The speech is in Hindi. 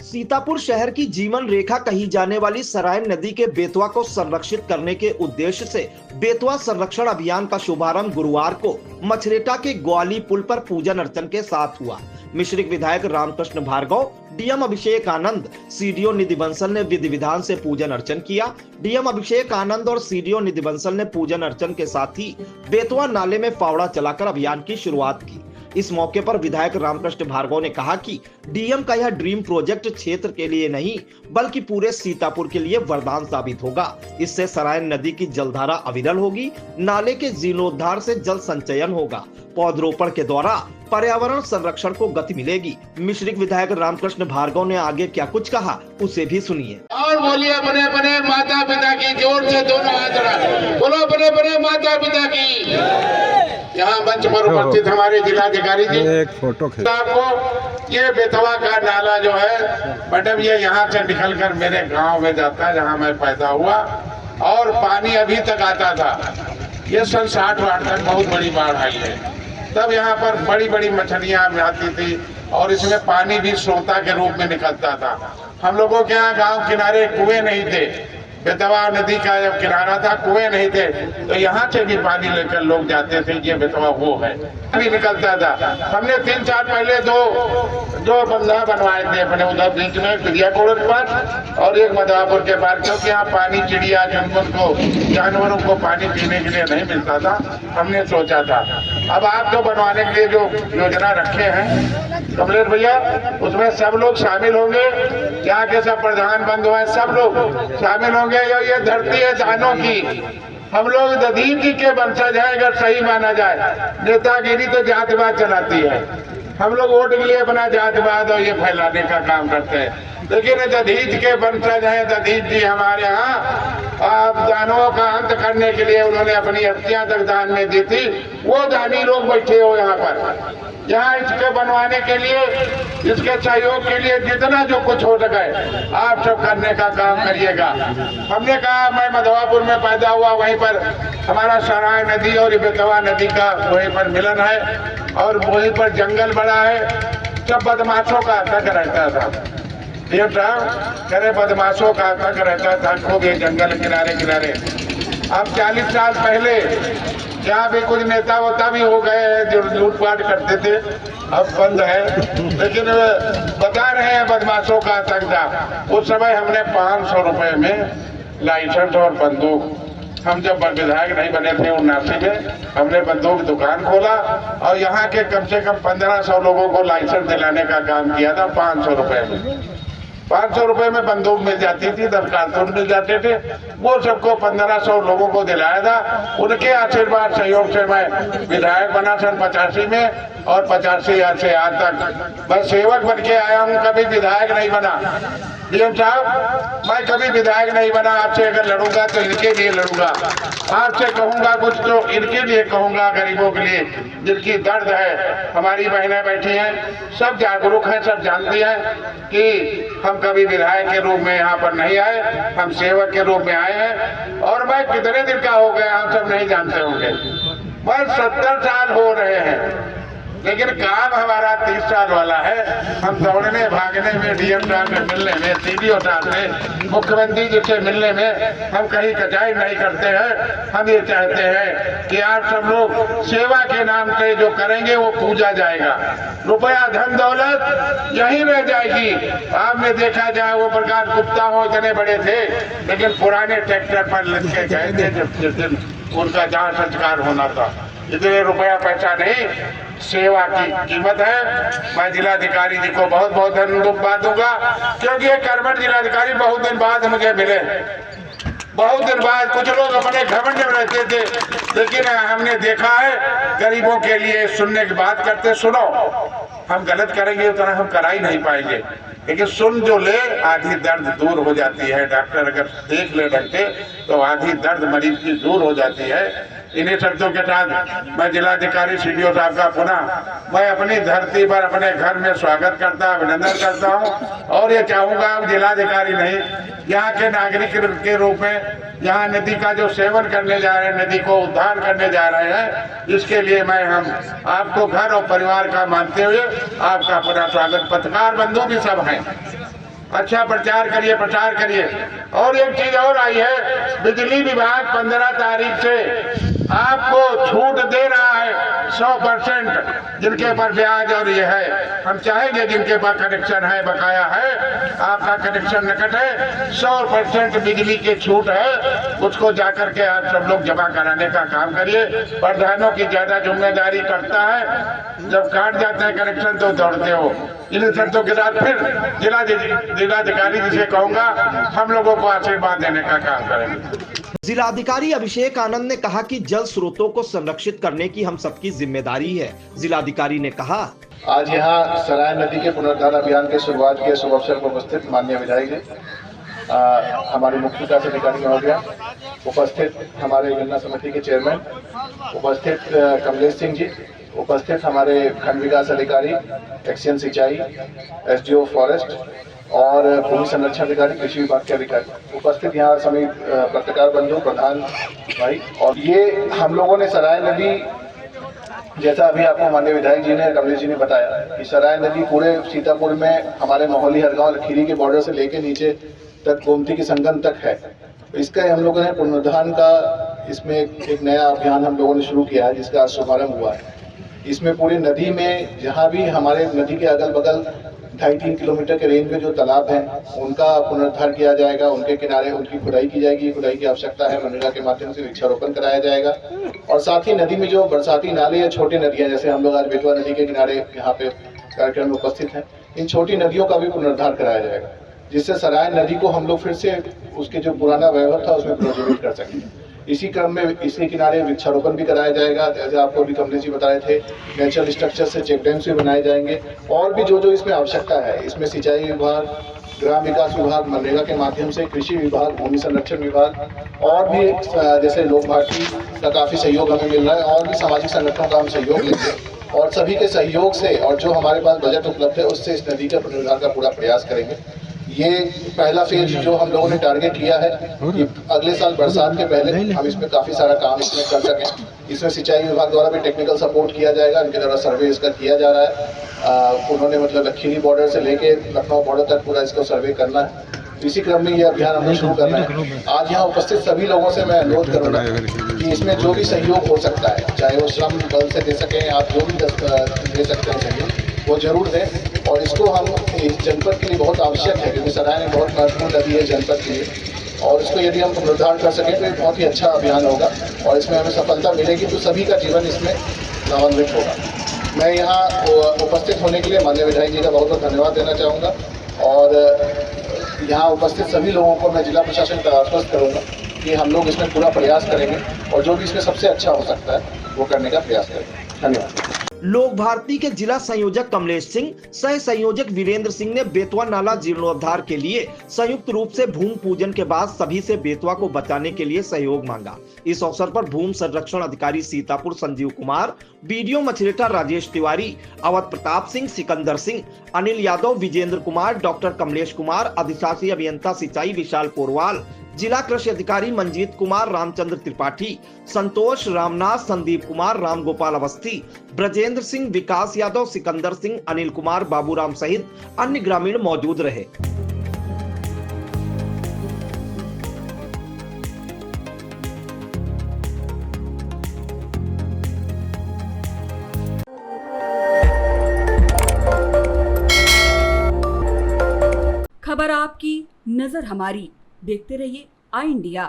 सीतापुर शहर की जीवन रेखा कही जाने वाली सराय नदी के बेतवा को संरक्षित करने के उद्देश्य से बेतवा संरक्षण अभियान का शुभारंभ गुरुवार को मछरेटा के ग्वाली पुल पर पूजन अर्चन के साथ हुआ। मिश्रिक विधायक रामकृष्ण भार्गव, डीएम अभिषेक आनंद, सीडीओ निधि बंसल ने विधि विधान से पूजन अर्चन किया। डीएम अभिषेक आनंद और सीडीओ निधि बंसल ने पूजन अर्चन के साथ ही बेतवा नाले में फावड़ा चलाकर अभियान की शुरुआत की। इस मौके पर विधायक रामकृष्ण भार्गव ने कहा कि डीएम का यह ड्रीम प्रोजेक्ट क्षेत्र के लिए नहीं बल्कि पूरे सीतापुर के लिए वरदान साबित होगा। इससे सराय नदी की जलधारा अविरल होगी, नाले के जीर्णोद्धार से जल संचयन होगा, पौधरोपण के द्वारा पर्यावरण संरक्षण को गति मिलेगी। मिश्रिक विधायक रामकृष्ण भार्गव ने आगे क्या कुछ कहा उसे भी सुनिए। और बोलिए बने बने माता पिता की, जोर से दोनों हाथ उठा बोलो, बने बने माता पिता की। यहाँ मंच पर उपस्थित हमारे जिलाधिकारी जी, एक फोटो आपको ये बेतवा का नाला जो है मैडम, ये यहाँ से निकलकर मेरे गांव में जाता है जहाँ मैं पैदा हुआ, और पानी अभी तक आता था। ये सन 60 तक बहुत बड़ी बाढ़ आई है, तब यहाँ पर बड़ी बड़ी मछलियाँ आती थी और इसमें पानी भी सोता के रूप में निकलता था। हम लोगों के यहाँ गांव किनारे कुएं नहीं थे, बेतवा नदी का जब किनारा था कुएं नहीं थे, तो यहाँ से भी पानी लेकर लोग जाते थे। ये बेतवा वो है, अभी निकलता था। हमने 3 साल पहले दो बंधा बनवाए थे अपने उधर बीच में चिड़ियाकोड़ के पास और एक मधवापुर के पास, क्योंकि यहाँ पानी चिड़िया को जानवरों को पानी पीने के लिए नहीं मिलता था। हमने सोचा था अब आपको बनवाने के लिए जो योजना रखे हैं कमलेश भैया, उसमें सब लोग शामिल होंगे। यहाँ के सब प्रधान बंधु हैं, सब लोग शामिल होंगे। ये धरती है दानों की, हम लोग दधीन जी के वंशज हैं अगर सही माना जाए। नेतागिरी तो जातिवाद चलाती है, हम लोग वोट के लिए अपना जातिवाद और ये फैलाने का काम करते हैं। लेकिन दधीज के वंशज हैं, दधीज जी हमारे यहाँ दानों का अंत करने के लिए उन्होंने अपनी हस्तियां तक दान में दी थी। वो दानी लोग बैठे हो यहाँ पर, यहाँ इसके बनवाने के लिए, इसके सहयोग के लिए जितना जो कुछ हो सके आप सब करने का काम करिएगा। हमने कहा मैं मधवापुर में पैदा हुआ, वहीं पर हमारा सराय नदी और बेतवा नदी का वहीं पर मिलन है और वहीं पर जंगल बड़ा है। सब बदमाशों का तक रहता था, ये करे बदमाशों का तक रहता था खूब ये जंगल किनारे किनारे। अब 40 साल पहले यहाँ भी कुछ नेता वोता भी हो गए हैं जो लूटपाट करते थे, अब बंद है, लेकिन बता रहे हैं बदमाशों का तक था। उस समय हमने 500 रुपए में लाइसेंस और बंदूक, हम जब विधायक नहीं बने थे 79 में, हमने बंदूक दुकान खोला और यहाँ के कम से कम 1500 लोगों को लाइसेंस दिलाने का काम किया था। 500 रुपए में 500 रुपए में बंदूक मिल जाती थी, 10 कारतूस मिल जाते थे। वो सबको 1500 लोगों को दिलाया था। उनके आशीर्वाद सहयोग से मैं विधायक बना सन 85 में और 85 से आज तक मैं सेवक बन के आया हूँ, कभी विधायक नहीं बना। डीएम साहब, मैं कभी विधायक नहीं बना। आपसे अगर लड़ूंगा तो इनके लिए लड़ूंगा, आपसे कहूंगा कुछ तो इनके लिए कहूंगा, गरीबों के लिए जिनकी दर्द है। हमारी बहनें बैठी हैं, सब जागरूक हैं, सब जानती हैं कि हम कभी विधायक के रूप में यहाँ पर नहीं आए, हम सेवक के रूप में आए हैं। और मैं कितने दिन का हो गया आप सब नहीं जानते होंगे, मैं 70 साल हो रहे हैं, लेकिन काम हमारा 30 साल वाला है। हम दौड़ने भागने में, डीएम साहब से मिलने में, सीडीओ साहब से, मुख्यमंत्री जी से मिलने में हम कहीं कचाई नहीं करते हैं। हम ये चाहते हैं कि आप सब लोग सेवा के नाम से जो करेंगे वो पूजा जाएगा। रुपया धन दौलत यहीं रह जाएगी। आपने देखा जाए वो प्रकाश गुप्ता हो इतने बड़े थे, लेकिन पुराने ट्रैक्टर पर लग के गए थे जिस दिन उनका जहाँ संस्कार होना था। इतने रुपया पैसा नहीं, सेवा की कीमत है। मैं जिलाधिकारी जी को बहुत बहुत धन्यवाद दूंगा, क्योंकि ये कर्मठ जिलाधिकारी बहुत दिन बाद मुझे मिले, बहुत दिन बाद। कुछ लोग अपने घमंड में रहते थे, लेकिन हमने देखा है गरीबों के लिए सुनने की बात करते। सुनो, हम गलत करेंगे उतना हम करा ही नहीं पाएंगे, लेकिन सुन जो ले आधी दर्द दूर हो जाती है। डॉक्टर अगर देख ले ढंग से तो आधी दर्द मरीज की दूर हो जाती है। इन्हीं शब्दों के साथ मैं जिलाधिकारी सीडीओ साहब का पुनः मैं अपनी धरती पर अपने घर में स्वागत करता, अभिनंदन करता हूं। और ये चाहूंगा अब जिलाधिकारी नहीं, यहाँ के नागरिक के रूप में यहाँ नदी का जो सेवन करने जा रहे हैं, नदी को उद्धार करने जा रहे हैं, इसके लिए मैं हम आपको घर और परिवार का मानते हुए आपका पुनः स्वागत। पत्रकार बंधु भी सब हैं, अच्छा प्रचार करिए। और एक चीज और आई है, बिजली विभाग 15 तारीख से आपको छूट दे रहा है 100%, जिनके पर ब्याज और ये है। हम चाहेंगे जिनके पास कनेक्शन है, बकाया है, आपका कनेक्शन न कटे, 100% बिजली की छूट है, उसको जाकर के आप सब लोग जमा कराने का काम करिए। प्रधानों की ज्यादा जिम्मेदारी करता है, जब काट जाता है कनेक्शन तो दौड़ते हो। इन शर्तों के साथ फिर जिलाधिकारी जी से कहूंगा, हम लोगों को आशीर्वाद देने का काम करेंगे। जिलाधिकारी अभिषेक आनंद ने कहा कि जल स्रोतों को संरक्षित करने की हम सबकी जिम्मेदारी है। जिलाधिकारी ने कहा, आज यहाँ सराय नदी के पुनरुद्धार अभियान की शुरुआत के शुभ अवसर पर उपस्थित माननीय विधायक जी, हमारे मुख्य विकास अधिकारी महोदय, उपस्थित हमारे योजना समिति के चेयरमैन, उपस्थित कमलेश सिंह जी, उपस्थित हमारे खंड विकास अधिकारी, एक्सीएन सिंचाई, एसडीओ फॉरेस्ट और भूमि संरक्षण अधिकारी, कृषि विभाग के अधिकारी, उपस्थित यहाँ सभी पत्रकार बंधु, प्रधान भाई। और ये हम लोगों ने सराय नदी, जैसा अभी आपको माननीय विधायक जी ने, कमलेश जी ने बताया कि सराय नदी पूरे सीतापुर में हमारे मोहली, हरगांव, खीरी के बॉर्डर से लेके नीचे तक गोमती के संगम तक है। इसका हम लोगों ने पुनरुद्धार का इसमें एक नया अभियान हम लोगों ने शुरू किया है, जिसका आज शुभारंभ हुआ है। इसमें पूरी नदी में जहाँ भी हमारे नदी के अगल बगल 2.5-3 किलोमीटर के रेंज में जो तालाब हैं, उनका पुनरुद्धार किया जाएगा, उनके किनारे उनकी खुदाई की जाएगी। खुदाई की आवश्यकता है, मनरेगा के माध्यम से वृक्षारोपण कराया जाएगा। और साथ ही नदी में जो बरसाती नाले या छोटी नदियाँ, जैसे हम लोग आज बेतवा नदी के किनारे यहाँ पे कार्यक्रम में उपस्थित हैं, इन छोटी नदियों का भी पुनरुद्धार कराया जाएगा, जिससे सराय नदी को हम लोग फिर से उसके जो पुराना वैभव था उसमें पुनर्जीवित कर सकें। इसी क्रम में इसके किनारे वृक्षारोपण भी कराया जाएगा, जैसे आपको अभी कमलेश जी बता रहे थे, नेचुरल स्ट्रक्चर से चेक डैम्स भी बनाए जाएंगे। और भी जो इसमें आवश्यकता है, इसमें सिंचाई विभाग, ग्राम विकास विभाग, मनरेगा के माध्यम से कृषि विभाग, भूमि संरक्षण विभाग और भी जैसे लोक भारती का काफ़ी सहयोग हमें मिल रहा है, और भी सामाजिक संगठनों का हम सहयोग लेंगे और सभी के सहयोग से और जो हमारे पास बजट उपलब्ध है उससे इस नदी का पुनरुद्धार का पूरा प्रयास करेंगे। ये पहला फेज जो हम लोगों ने टारगेट किया है कि अगले साल बरसात के पहले हम इसमें काफ़ी सारा काम इसमें कर सकें। इसमें सिंचाई विभाग द्वारा भी टेक्निकल सपोर्ट किया जाएगा, इनके द्वारा सर्वे इसका किया जा रहा है। उन्होंने मतलब खीरी बॉर्डर से लेके लखनऊ बॉर्डर तक पूरा इसको सर्वे करना है। इसी क्रम में ये अभियान हमने शुरू करना है। आज यहाँ उपस्थित सभी लोगों से मैं अनुरोध करूँगा कि इसमें जो भी सहयोग हो सकता है, चाहे वो श्रम बल से दे सकें, आप जो भी दे सकते हैं सहयोग, वो जरूर दें। और इसको हम इस जनपद के लिए बहुत आवश्यक है, क्योंकि सराय में बहुत महत्वपूर्ण नदी है जनपद के लिए, और इसको यदि हम पुनरुद्धार कर सकें तो ये बहुत ही अच्छा अभियान होगा और इसमें हमें सफलता मिलेगी तो सभी का जीवन इसमें लाभान्वित होगा। मैं यहाँ उपस्थित होने के लिए माननीय विधायक जी का बहुत बहुत धन्यवाद देना चाहूँगा और यहाँ उपस्थित सभी लोगों को मैं जिला प्रशासन का आश्वस्त करूँगा कि हम लोग इसमें पूरा प्रयास करेंगे और जो भी इसमें सबसे अच्छा हो सकता है वो करने का प्रयास करेंगे। धन्यवाद। लोक भारती के जिला संयोजक कमलेश सिंह, सह संयोजक वीरेंद्र सिंह ने बेतवा नाला जीर्णोद्धार के लिए संयुक्त रूप से भूमि पूजन के बाद सभी से बेतवा को बचाने के लिए सहयोग मांगा। इस अवसर पर भूमि संरक्षण अधिकारी सीतापुर संजीव कुमार, बीडीओ मछरेटा राजेश तिवारी, अवध प्रताप सिंह, सिकंदर सिंह, अनिल यादव, विजेंद्र कुमार, डॉक्टर कमलेश कुमार, अधिशासी अभियंता सिंचाई विशाल पोरवाल, जिला कृषि अधिकारी मंजीत कुमार, रामचंद्र त्रिपाठी, संतोष रामनाथ, संदीप कुमार, रामगोपाल अवस्थी, ब्रजेंद्र सिंह, विकास यादव, सिकंदर सिंह, अनिल कुमार, बाबूराम सहित अन्य ग्रामीण मौजूद रहे। खबर आपकी, नजर हमारी। देखते रहिए आई इंडिया।